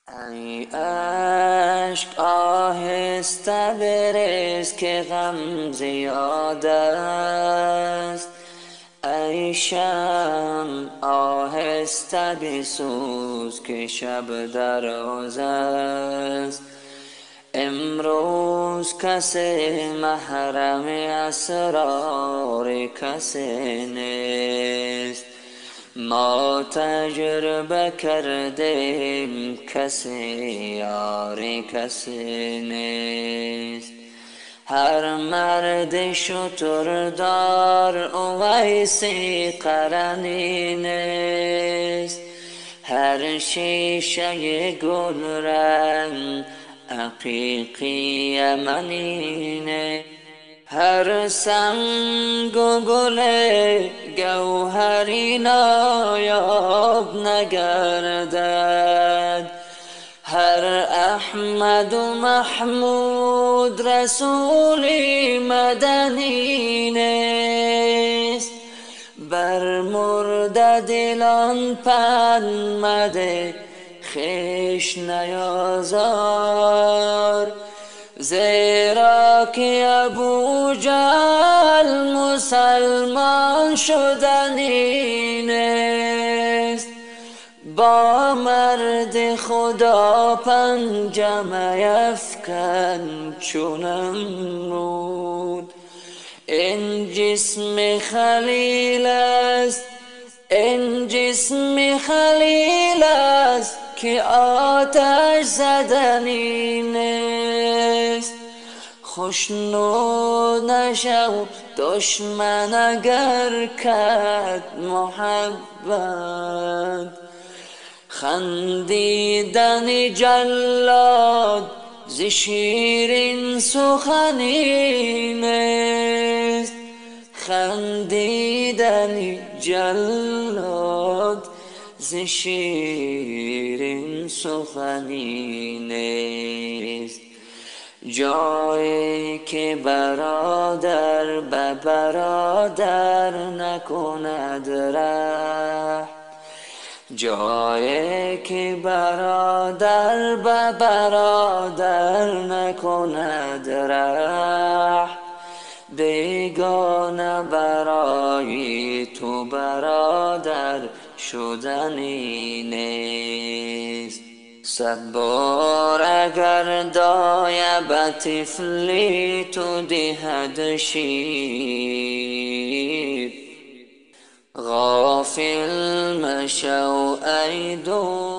ای اشک آهسته بریز که غم زیاد است، ای شمع آهسته بسوز که شب دراز است. امروز کسی محرم اسرار کسی نیست، ما تجربه کردیم کسی یار کسی نیست. هر مرد شتردار اویسی قرنی نیست، هر شیشه گل رنگ عقیقی یمنی نیست. هر سنگ و گل گوهری نایاب نگردد، هر احمد و محمود رسولی مدنی نیست. بر مرده دلان پند مده خویش نیازار، زیرا که ابو جهل مسلمان شدنی نیست. با مرد خدا پنجه افکن چون نمرود، این جسم خلیل است، این جسم خلیل است که آتش زدنی نیست. خوشنود نشو دشمن اگر کرد محبت، خندیدن جلاد ز شیرین سخنی نیست. خندیدن جلاد ز شیرین سخنی نیست. جایی که برادر به برادر نکند ره، جایی که برادر به برادر نکند ره، بیگانه برای تو برادر شدنی نیست. صد بار اگر دایه به طفلی تو دهد شیر، غافل مشو ای دو